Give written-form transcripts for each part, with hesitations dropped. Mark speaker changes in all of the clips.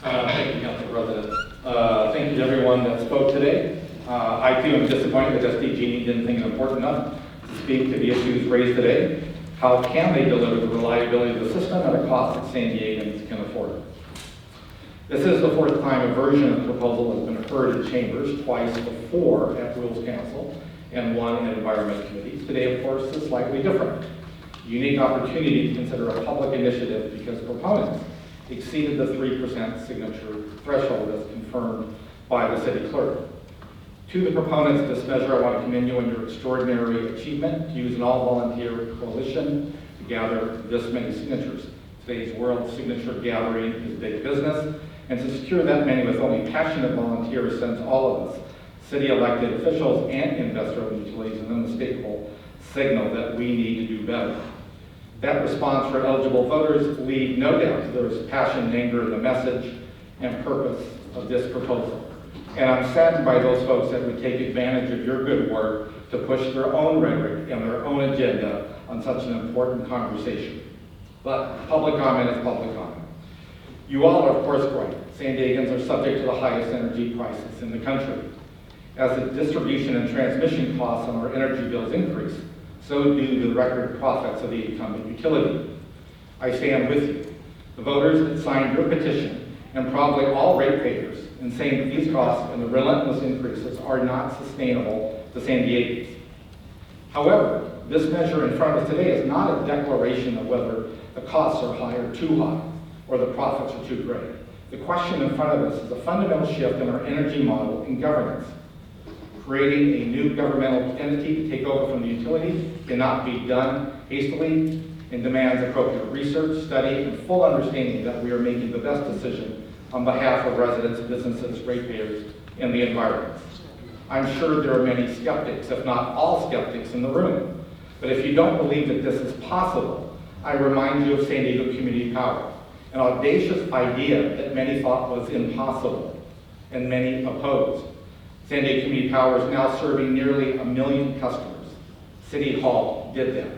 Speaker 1: Thank you, Council President. Thank you to everyone that spoke today. I too am disappointed that SDG didn't think it important enough to speak to the issues raised today. How can they deliver the reliability of the system at a cost that San Diegans can afford? This is the fourth time a version of the proposal has been heard in chambers, twice before at Rules Council and one in Environment Committee. Today, of course, is slightly different. A unique opportunity to consider a public initiative because proponents exceeded the 3% signature threshold as confirmed by the city clerk. To the proponents of this measure, I want to commend you on your extraordinary achievement to use an all-volunteer coalition to gather this many signatures. Today's World Signature Gathering is big business, and to secure that many with only passionate volunteers sends all of us, city elected officials and investor-owned utilities, an unmistakable signal that we need to do better. That response for eligible voters leave no doubt there's passion and anger in the message and purpose of this proposal. And I'm saddened by those folks that would take advantage of your good work to push their own rhetoric and their own agenda on such an important conversation. But public comment is public comment. You all are, of course, right. San Diegans are subject to the highest energy prices in the country. As the distribution and transmission costs on our energy bills increase, so do the record profits of the incumbent utility. I stand with you, the voters that signed your petition, and probably all ratepayers, in saying that these costs and the relentless increases are not sustainable to San Diegans. However, this measure in front of us today is not a declaration of whether the costs are high or too high, or the profits are too great. The question in front of us is a fundamental shift in our energy model and governance. Creating a new governmental entity to take over from the utility cannot be done hastily and demands appropriate research, study, and full understanding that we are making the best decision on behalf of residents, businesses, ratepayers, and the environment. I'm sure there are many skeptics, if not all skeptics, in the room. But if you don't believe that this is possible, I remind you of San Diego Community Power, an audacious idea that many thought was impossible and many opposed. San Diego Community Power is now serving nearly 1 million customers. City Hall did that.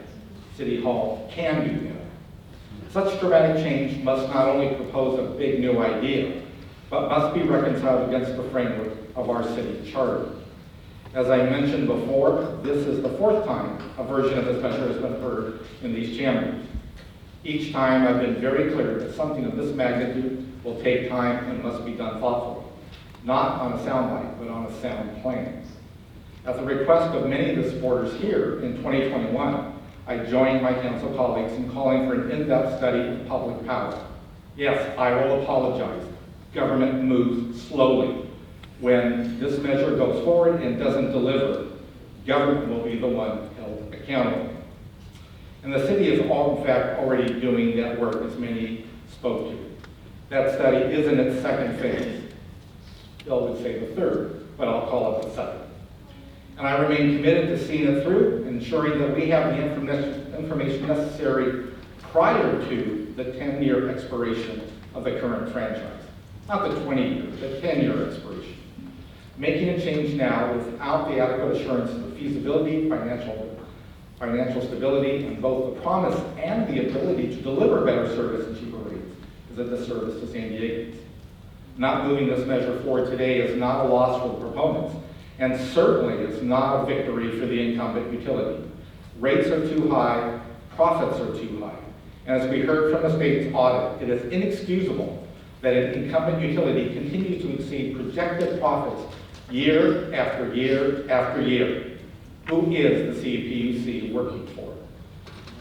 Speaker 1: City Hall can do that. Such dramatic change must not only propose a big new idea, but must be reconciled against the framework of our city charter. As I mentioned before, this is the fourth time a version of this measure has been heard in these chambers. Each time I've been very clear that something of this magnitude will take time and must be done thoughtfully. Not on a soundbite, but on a sound plan. At the request of many of the supporters here in 2021, I joined my council colleagues in calling for an in-depth study of public power. Yes, I will apologize. Government moves slowly. When this measure goes forward and doesn't deliver, government will be the one held accountable. And the city is all, in fact, already doing that work, as many spoke to. That study is in its second phase. Bill would say the third, but I'll call it the second. And I remain committed to seeing it through, ensuring that we have the information necessary prior to the 10-year expiration of the current franchise. Not the 20-year, the 10-year expiration. Making a change now without the adequate assurance of the feasibility, financial stability, and both the promise and the ability to deliver better service and cheaper rates is a disservice to San Diegans. Not moving this measure forward today is not a loss for the proponents, and certainly it's not a victory for the incumbent utility. Rates are too high, profits are too high. And as we heard from the state's audit, it is inexcusable that an incumbent utility continues to exceed projected profits year after year after year. Who is the CPUC working for?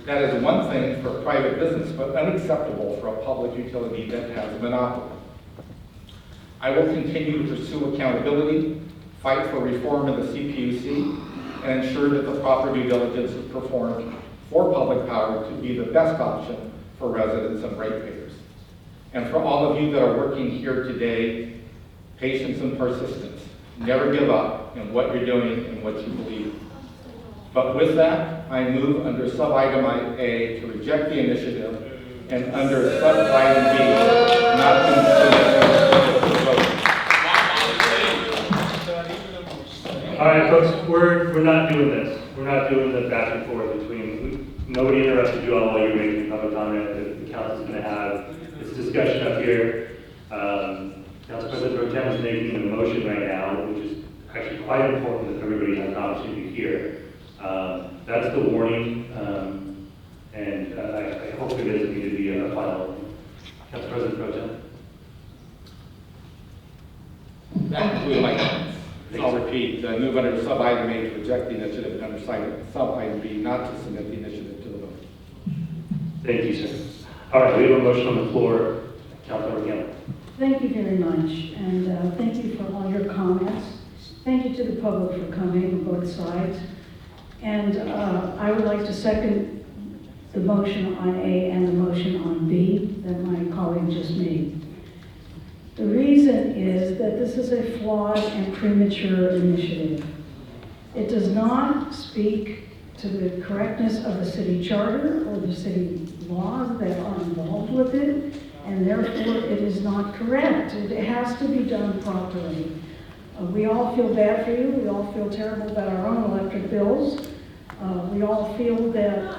Speaker 1: That is one thing for a private business, but unacceptable for a public utility that has a monopoly. I will continue to pursue accountability, fight for reform of the CPUC, and ensure that the proper due diligence is performed for public power to be the best option for residents and ratepayers. And for all of you that are working here today, patience and persistence. Never give up in what you're doing and what you believe. But with that, I move under sub-item A to reject the initiative, and under sub-item B, not to consider the vote.
Speaker 2: All right, folks, we're not doing this. We're not doing the back and forth between, nobody interrupted you all while you're making public comment. The council's going to have this discussion up here. Council President Pro Tem is making a motion right now, which is actually quite important that everybody has an opportunity to hear. That's the warning, and I hope it doesn't need to be a final. Council President Pro Tem.
Speaker 1: That concludes my comments. I'll repeat, move under sub-item A to reject the initiative, and under sub-item B not to submit the initiative to the vote.
Speaker 2: Thank you, sir. All right, we have a motion on the floor. Councilmember Campbell.
Speaker 3: Thank you very much, and thank you for all your comments. Thank you to the public for coming on both sides. And I would like to second the motion on A and the motion on B that my colleague just made. The reason is that this is a flawed and premature initiative. It does not speak to the correctness of the city charter or the city laws that are involved with it, and therefore it is not correct. It has to be done properly. We all feel bad for you. We all feel terrible about our own electric bills. We all feel that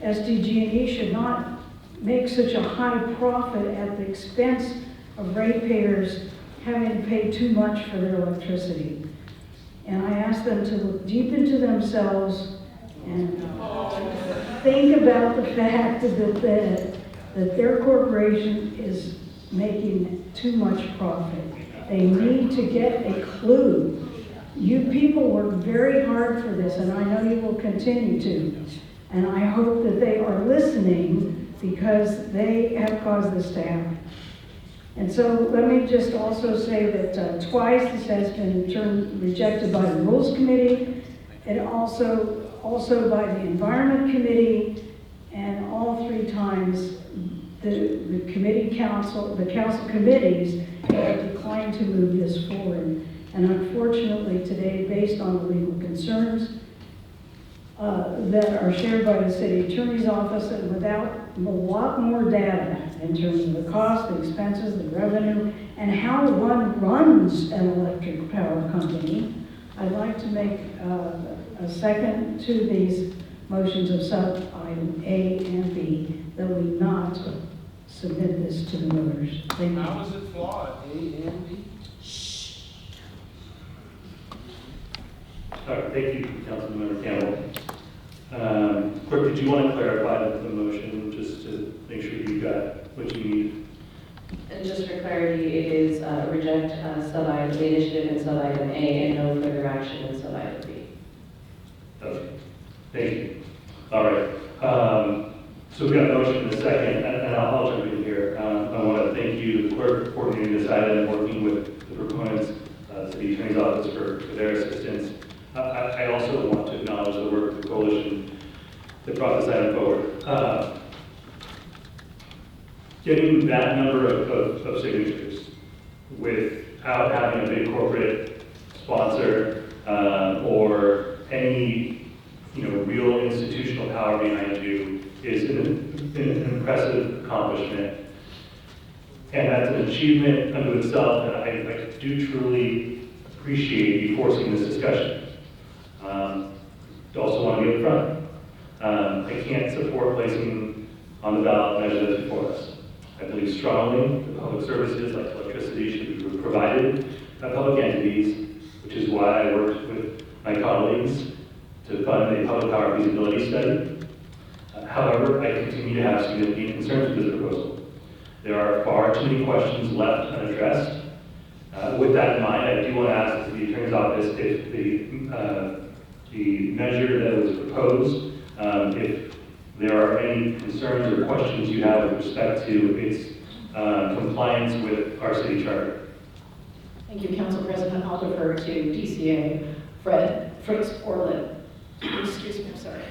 Speaker 3: SDG&E should not make such a high profit at the expense of ratepayers having to pay too much for their electricity. And I ask them to look deep into themselves and think about the fact that their corporation is making too much profit. They need to get a clue. You people work very hard for this, and I know you will continue to. And I hope that they are listening because they have caused this to happen. And so let me just also say that twice this has been rejected by the Rules Committee, and also by the Environment Committee, and all three times the council committees have declined to move this forward. And unfortunately today, based on the legal concerns that are shared by the city attorney's office, and without a lot more data in terms of the cost, the expenses, the revenue, and how one runs an electric power company, I'd like to make a second to these motions of sub-item A and B, that we not submit this to the voters. Thank you.
Speaker 4: How is it flawed? A and B?
Speaker 2: All right, thank you, Councilmember Campbell. Clerk, did you want to clarify the motion just to make sure you got what you need?
Speaker 5: And just for clarity, it is reject sub-item, the initiative in sub-item A and no further action in sub-item B.
Speaker 2: Okay, thank you. All right, so we got a motion in a second, and I'll jump in here. I want to thank you, the clerk, for coordinating this item and working with the proponents, City Attorney's Office for their assistance. I also want to acknowledge the work of the coalition that brought this item forward. Getting that number of signatures without having a big corporate sponsor or any real institutional power behind you is an impressive accomplishment. And that's an achievement unto itself, and I do truly appreciate you forcing this discussion. Also want to be upfront. I can't support placing on the ballot measures that's before us. I believe strongly that public services like electricity should be provided by public entities, which is why I worked with my colleagues to fund a public power feasibility study. However, I continue to have significant concerns with this proposal. There are far too many questions left unaddressed. With that in mind, I do want to ask the Attorney's Office if the measure that was proposed, if there are any concerns or questions you have with respect to its compliance with our city charter.
Speaker 6: Thank you, Council President. I'll defer to DCA Fritz Orlin. Excuse me, I'm sorry.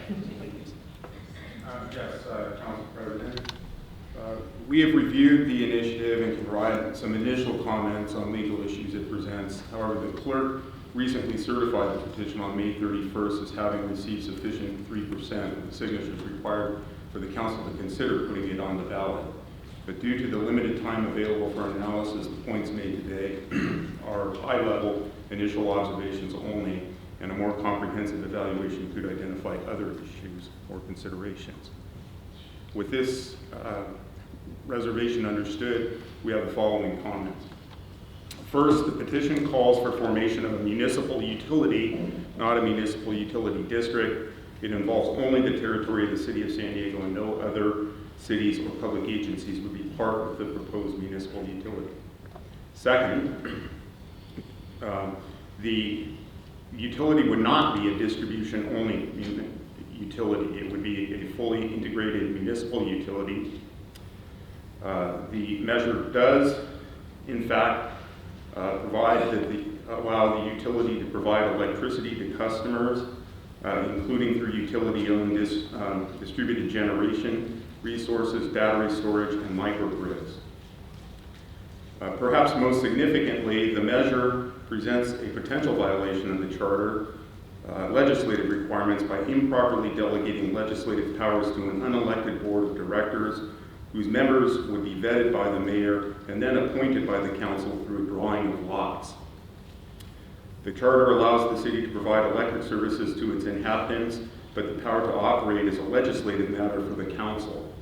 Speaker 7: Yes, Council President. We have reviewed the initiative and can provide some initial comments on legal issues it presents. However, the clerk recently certified the petition on May 31st as having received sufficient 3% of the signatures required for the council to consider putting it on the ballot. But due to the limited time available for analysis, the points made today are high-level initial observations only, and a more comprehensive evaluation could identify other issues or considerations. With this reservation understood, we have the following comments. First, the petition calls for formation of a municipal utility, not a municipal utility district. It involves only the territory of the city of San Diego, and no other cities or public agencies would be part of the proposed municipal utility. Second, the utility would not be a distribution-only utility. It would be a fully integrated municipal utility. The measure does, in fact, provide allow the utility to provide electricity to customers, including through utility-owned distributed generation resources, battery storage, and microgrids. Perhaps most significantly, the measure presents a potential violation of the charter legislative requirements by improperly delegating legislative powers to an unelected board of directors whose members would be vetted by the mayor and then appointed by the council through a drawing of lots. The charter allows the city to provide electric services to its inhabitants, but the power to operate is a legislative matter for the council.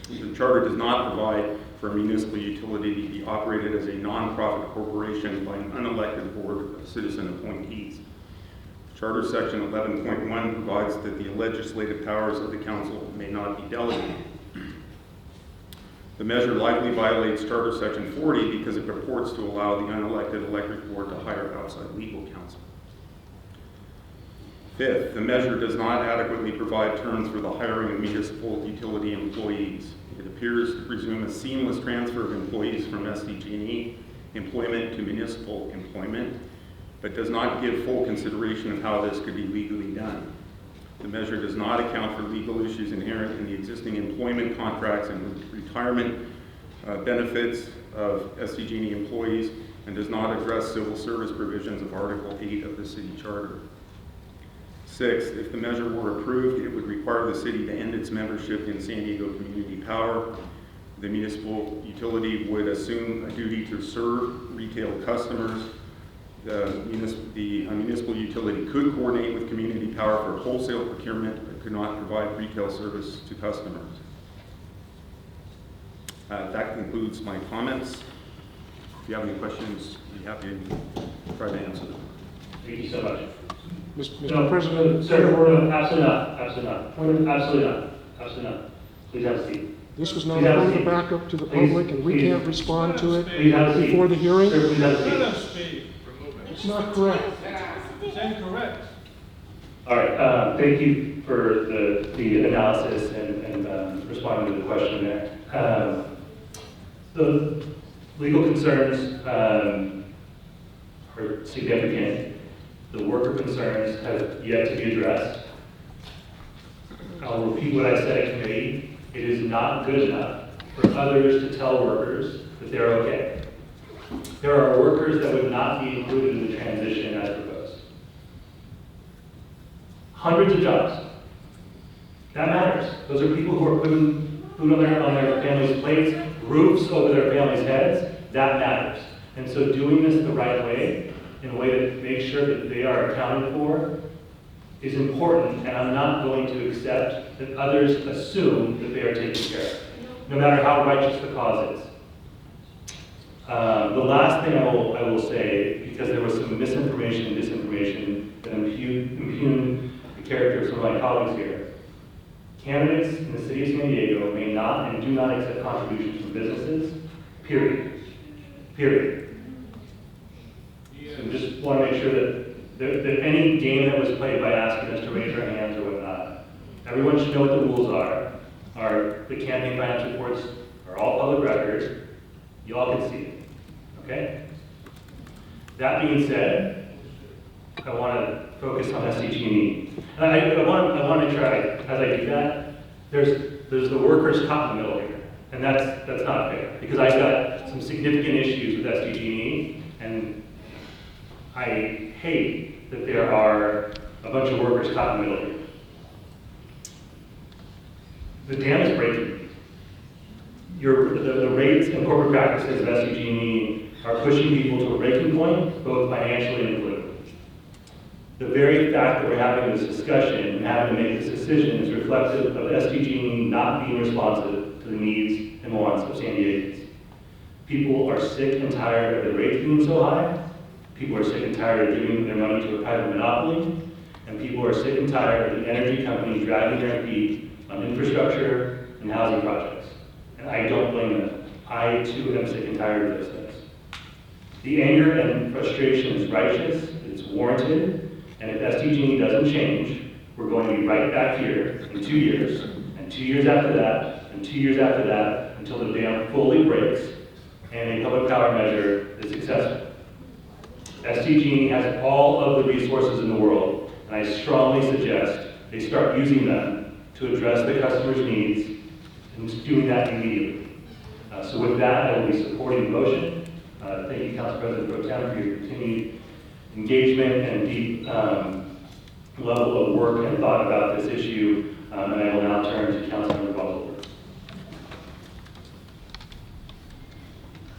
Speaker 7: The charter does not provide for a municipal utility to be operated as a nonprofit corporation by an unelected board of citizen appointees. Charter section 11.1 provides that the legislative powers of the council may not be delegated. The measure likely violates Charter Section 40 because it purports to allow the unelected electric board to hire outside legal counsel. Fifth, the measure does not adequately provide terms for the hiring of municipal utility employees. It appears to presume a seamless transfer of employees from SDG&E employment to municipal employment, but does not give full consideration of how this could be legally done. The measure does not account for legal issues inherent in the existing employment contracts and retirement benefits of SDG&E employees, and does not address civil service provisions of Article 8 of the city charter. Sixth, if the measure were approved, it would require the city to end its membership in San Diego Community Power. The municipal utility would assume a duty to serve retail customers. The municipal utility could coordinate with Community Power for wholesale procurement, but could not provide retail service to customers. That concludes my comments. If you have any questions, I'd be happy to try to answer them.
Speaker 2: Thank you so much.
Speaker 8: Mr. President?
Speaker 2: Sir, no, absolutely not, absolutely not, absolutely not, absolutely not. Please have a seat.
Speaker 8: This was not going back up to the public, and we can't respond to it
Speaker 2: Please have a seat.
Speaker 8: before the hearing?
Speaker 2: Sir, please have a seat.
Speaker 4: Let us speak.
Speaker 8: It's not correct.
Speaker 4: It's incorrect.
Speaker 2: All right, thank you for the analysis and responding to the question there. The legal concerns are significant. The worker concerns have yet to be addressed. I'll repeat what I said at committee. It is not good enough for others to tell workers that they're okay. There are workers that would not be included in the transition as proposed. Hundreds of jobs. That matters. Those are people who are putting food on their families' plates, roofs over their families' heads. That matters. And so doing this the right way, in a way that makes sure that they are accounted for, is important, and I'm not going to accept that others assume that they are taken care of, no matter how righteous the cause is. The last thing I will say, because there was some misinformation and disinformation that impugned the character of some of my colleagues here, candidates in the city of San Diego may not and do not accept contributions from businesses, period. Period. So just want to make sure that any game that was played by asking us to raise our hands or whatnot, everyone should know what the rules are. The campaign finance reports are all public records. You all can see it. Okay? That being said, I want to focus on SDG&E. And I want to try, as I do that, there's the workers caught in the middle here. And that's not fair, because I've got some significant issues with SDG&E, and I hate that there are a bunch of workers caught in the middle here. The dam is breaking. The rates and corporate practices of SDG&E are pushing people to a breaking point, both financially and politically. The very fact that we're having this discussion and having to make this decision is reflective of SDG&E not being responsive to the needs and wants of San Diegans. People are sick and tired of the rates being so high. People are sick and tired of giving their money to a private monopoly. And people are sick and tired of the energy companies dragging their feet on infrastructure and housing projects. And I don't blame them. I too am sick and tired of those things. The anger and frustration is righteous, it's warranted, and if SDG&E doesn't change, we're going to be right back here in 2 years, and 2 years after that, and 2 years after that, until the dam fully breaks and a public power measure is successful. SDG&E has all of the resources in the world, and I strongly suggest they start using them to address the customer's needs, and doing that immediately. So with that, I will be supporting the motion. Thank you, Council President Pro Tem, for your continued engagement and deep level of work and thought about this issue. And I will now turn to Councilmember Boswell.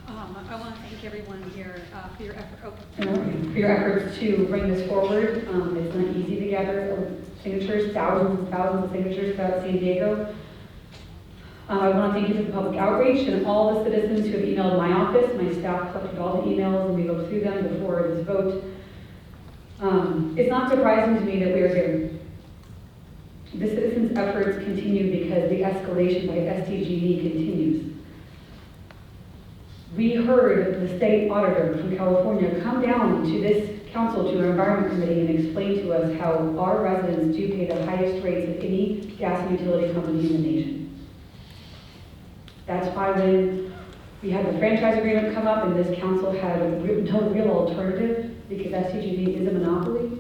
Speaker 9: I want to thank everyone here for your effort.
Speaker 10: For your efforts to bring this forward. It's not easy to gather signatures, thousands and thousands of signatures throughout San Diego. I want to thank you for the public outreach and all the citizens who have emailed my office. My staff collected all the emails and we looked through them before this vote. It's not surprising to me that we are here. The citizens' efforts continue because the escalation by SDG&E continues. We heard the state auditor from California come down to this council, to our environment committee, and explain to us how our residents do pay the highest rates of any gas and utility company in the nation. That's why when we had the franchise agreement come up and this council had no real alternative, because SDG&E is a monopoly,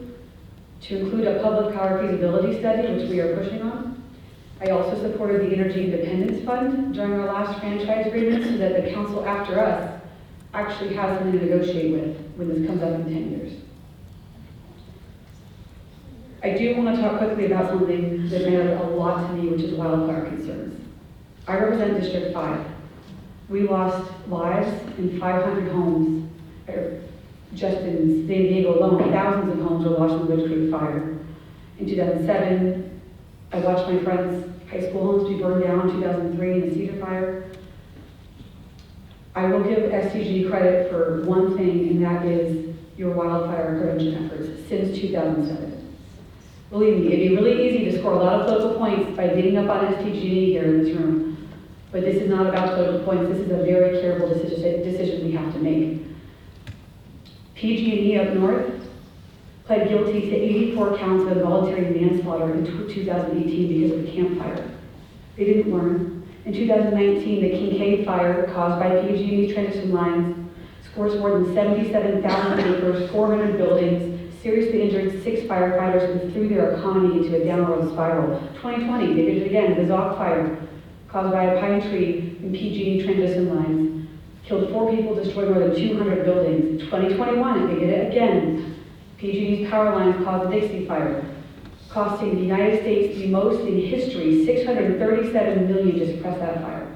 Speaker 10: to include a public power feasibility study, which we are pushing on. I also supported the Energy Independence Fund during our last franchise agreement so that the council after us actually has something to negotiate with when this comes up in 10 years. I do want to talk quickly about something that mattered a lot to me, which is wildfire concerns. I represent District 5. We lost lives in 500 homes, just in San Diego alone. Thousands of homes were lost in the Witch Creek fire. In 2007, I watched my friends' high school homes be burned down in 2003 in the Cedar Fire. I will give STG credit for one thing, and that is your wildfire prevention efforts since 2007. Believe me, it'd be really easy to score a lot of political points by getting up on STG here in this room. But this is not about political points. This is a very careful decision we have to make. PG&E up north pled guilty to 84 counts of involuntary manslaughter in 2018 because of the Camp Fire. They didn't learn. In 2019, the Kincaid fire caused by PG&E transmission lines scorched more than 77,000 acres, 400 buildings, seriously injured 6 firefighters and threw their economy into a downward spiral. 2020, they did it again, the Zoc fire caused by a pine tree in PG&E transmission lines, killed 4 people, destroyed more than 200 buildings. 2021, they did it again. PG&E's power lines caused the Dixie Fire, costing the United States the most in history, $637 million to suppress that fire.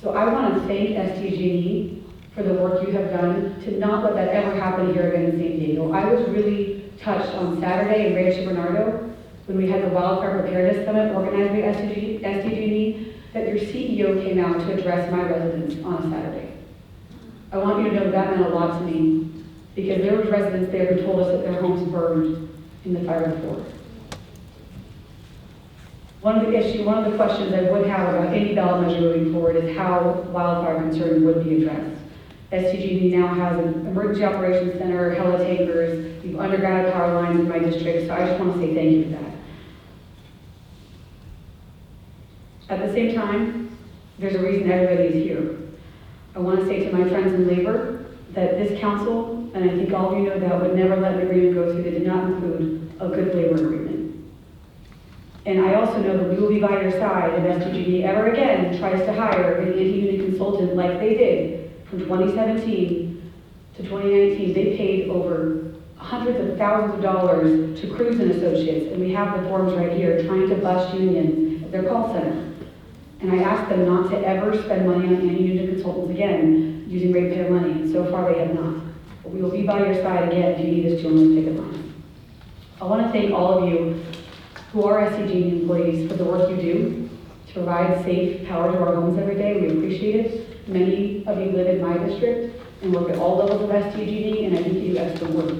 Speaker 10: So I want to thank SDG&E for the work you have done to not let that ever happen here again in San Diego. I was really touched on Saturday in Rancho Bernardo when we had the Wildfire Preparedness Summit organized by SDG&E, that your CEO came out to address my residents on a Saturday. I want you to know that meant a lot to me, because there were residents there who told us that their homes burned in the fire before. One of the questions I would have about any ballot measure moving forward is how wildfire concerns would be addressed. STG&E now has an emergency operations center, heli-tankers, we've underground power lines in my district, so I just want to say thank you for that. At the same time, there's a reason everybody is here. I want to say to my friends in labor that this council, and I think all of you know that, would never let an agreement go through that did not include a good labor agreement. And I also know that we will be by your side if SDG&E ever again tries to hire an anti-union consultant like they did from 2017 to 2019. They paid over hundreds of thousands of dollars to Cruz and Associates, and we have the forms right here, trying to bust unions at their call center. And I asked them not to ever spend money on anti-union consultants again using ratepayer money, and so far they have not. But we will be by your side again if you need us to on those ticket lines. I want to thank all of you who are SDG&E employees for the work you do. to provide safe power to our homes every day. We appreciate it. Many of you live in my district and work at all levels of SDG&E, and I think you do excellent work.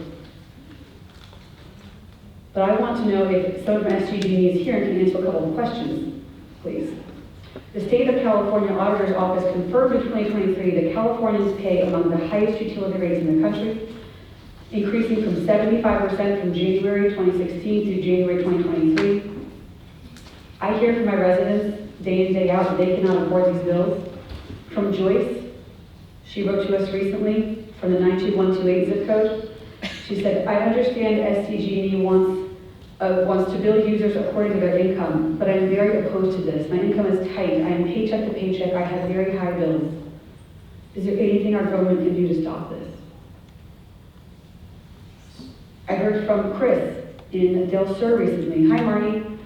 Speaker 10: But I want to know if someone from SDG&E is here and can answer a couple of questions, please. The State of California Auditor's Office confirmed in 2023 that Californians pay among the highest utility rates in the country, increasing from 75% from January 2016 through January 2023. I hear from my residents day in, day out that they cannot afford these bills. From Joyce, she wrote to us recently from the 92128 zip code. She said, I understand SDG&E wants to bill users according to their income, but I'm very opposed to this. My income is tight. I am paycheck to paycheck. I have very high bills. Is there anything our government can do to stop this? I heard from Chris in Del Sur recently. Hi, Marnie.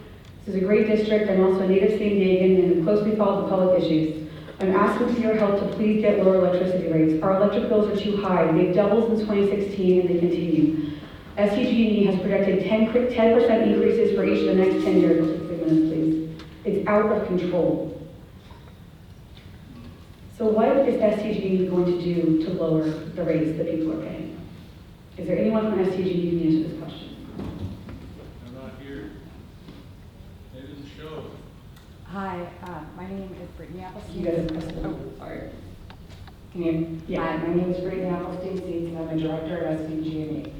Speaker 10: This is a great district. I'm also a native San Diegan and closely follow the public issues. I'm asking for your help to please get lower electricity rates. Our electric bills are too high. They've doubled since 2016 and they continue. SDG&E has projected 10% increases for each of the next 10 years. 6 minutes, please. It's out of control. So what is SDG&E going to do to lower the rates that people are paying? Is there anyone from SDG&E who can answer this question?
Speaker 4: I'm not here. They didn't show.
Speaker 11: Hi, my name is Brittany Applestein.
Speaker 10: You guys press it.
Speaker 11: Oh, sorry. Can you?
Speaker 10: Yeah.
Speaker 11: Hi, my name is Brittany Applestein Seeds, and I'm a director at SDG&E.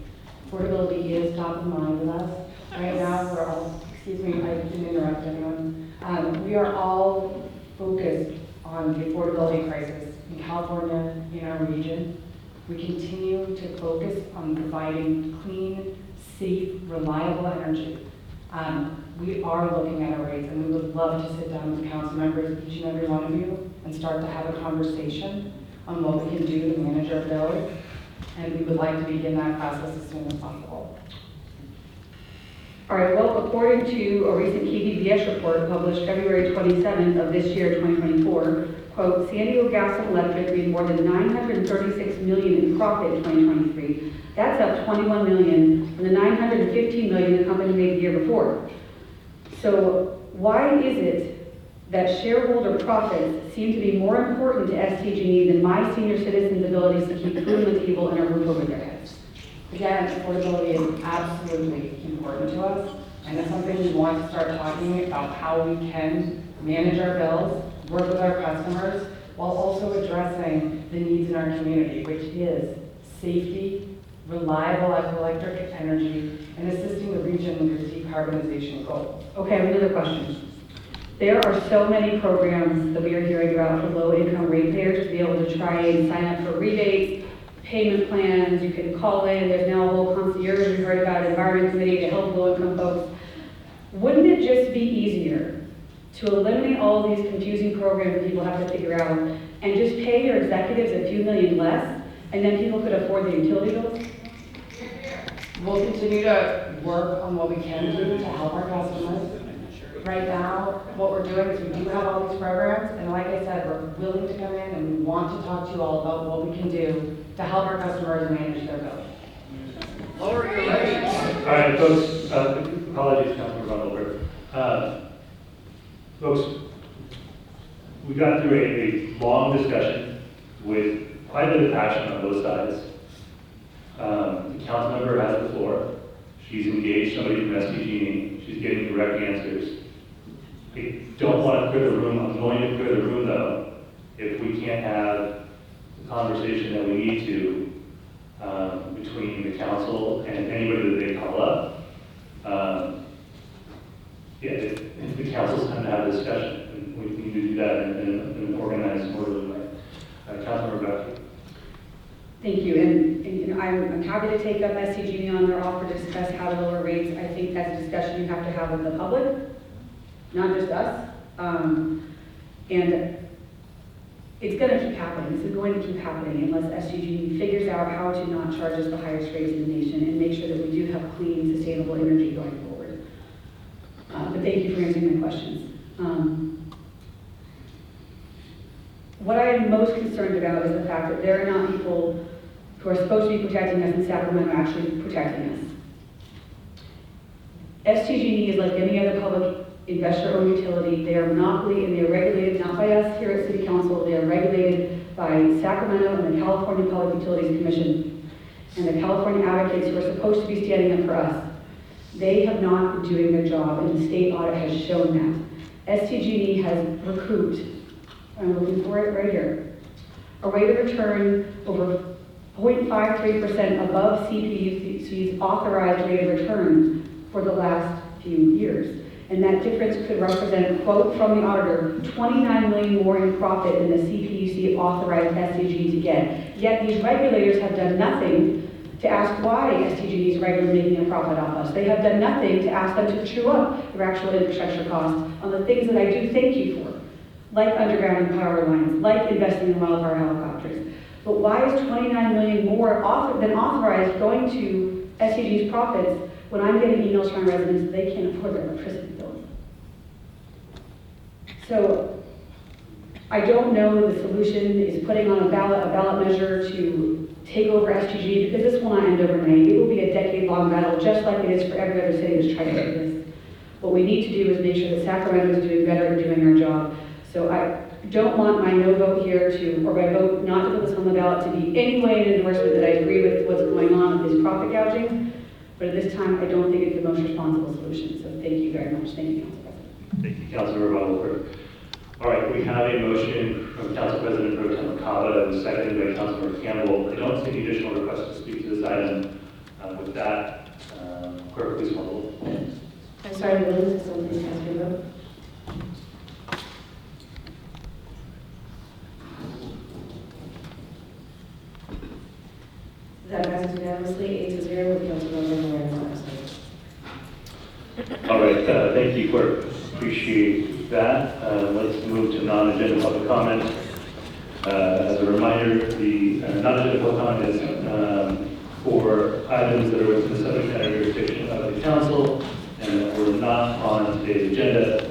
Speaker 11: Affordability is top of mind with us. Right now, we're all, excuse me, I didn't interrupt anyone. We are all focused on the affordability crisis in California, in our region. We continue to focus on providing clean, safe, reliable energy. We are looking at our rates, and we would love to sit down with council members, each and every one of you, and start to have a conversation on what we can do to manage our bills. And we would like to begin that process as soon as possible.
Speaker 10: All right, well, according to a recent KPBS report published February 27th of this year, 2024, quote, San Diego Gas and Electric made more than $936 million in profit in 2023. That's up $21 million from the $915 million the company made the year before. So why is it that shareholder profits seem to be more important to SDG&E than my senior citizens' abilities to keep food on the table and a roof over their heads?
Speaker 11: Again, affordability is absolutely important to us, and it's something we want to start talking about how we can manage our bills, work with our customers, while also addressing the needs in our community, which is safety, reliable electric energy, and assisting the region with their decarbonization goals.
Speaker 10: Okay, I have another question. There are so many programs that we are hearing about for low-income ratepayers to be able to try and sign up for rebates, payment plans. You can call in. There's now a whole concierge we heard about, environment committee to help low-income folks. Wouldn't it just be easier to eliminate all of these confusing programs that people have to figure out and just pay your executives a few million less, and then people could afford the utility bills?
Speaker 11: We'll continue to work on what we can do to help our customers. Right now, what we're doing is we do have all these programs, and like I said, we're willing to come in and we want to talk to you all about what we can do to help our customers manage their bills.
Speaker 4: Lower your rates.
Speaker 2: All right, folks, apologies, Councilmember Rundelberg. Folks, we got through a long discussion with quite a bit of passion on both sides. The council member has the floor. She's engaged somebody from SDG&E. She's getting direct answers. I don't want to clear the room. I'm going to clear the room, though, if we can't have the conversation that we need to between the council and anybody that they call up. If the council's time to have a discussion, and we need to do that in an organized, orderly way. Councilmember Becky.
Speaker 10: Thank you, and you know, I'm happy to take up SDG&E on their offer to discuss how to lower rates. I think that's a discussion you have to have with the public, not just us. And it's going to keep happening. This is going to keep happening unless SDG&E figures out how to not charge us the highest rates in the nation and make sure that we do have clean, sustainable energy going forward. But thank you for answering my questions. What I am most concerned about is the fact that there are not people who are supposed to be protecting us in Sacramento actually protecting us. SDG&E is like any other public investor-owned utility. They are monopoly and they are regulated not by us here at City Council. They are regulated by Sacramento and the California Public Utilities Commission and the California advocates who are supposed to be standing up for us. They have not been doing their job, and the state audit has shown that. STG&E has recouped, I'm looking for it right here, a rate of return over 0.53% above CPUC's authorized rate of return for the last few years. And that difference could represent, quote from the auditor, $29 million more in profit than the CPUC authorized STG to get. Yet these regulators have done nothing to ask why STG is regularly making a profit off us. They have done nothing to ask them to true up their actual infrastructure costs on the things that I do thank you for, like undergrounding power lines, like investing in wildfire helicopters. But why is $29 million more than authorized going to STG's profits when I'm getting emails from residents that they can't afford their electricity bills? So I don't know the solution is putting on a ballot measure to take over STG, because this will not end overnight. It will be a decade-long battle, just like it is for every other city that's trying to do this. What we need to do is make sure that Sacramento is doing better at doing our job. So I don't want my no vote here to, or my vote not to put this on the ballot to be any way an endorsement that I agree with what's going on with this profit gouging. But at this time, I don't think it's the most responsible solution. So thank you very much. Thank you, Council President.
Speaker 2: Thank you, Councilor Walker. All right, we have a motion from Council President Pro Tem Cava and seconded by Councilor Campbell. I don't see any additional requests to speak to this item. With that, clerk, please call the roll.
Speaker 11: I'm sorry, Williams, so please cast your vote. That passes unanimously, 8-0, with Councilmember Moran absent.
Speaker 2: All right, thank you, clerk. Appreciate that. Let's move to non-agenda public comment. As a reminder, the non-agenda public comment is for items that are within the subject matter jurisdiction of the council and that were not on today's agenda.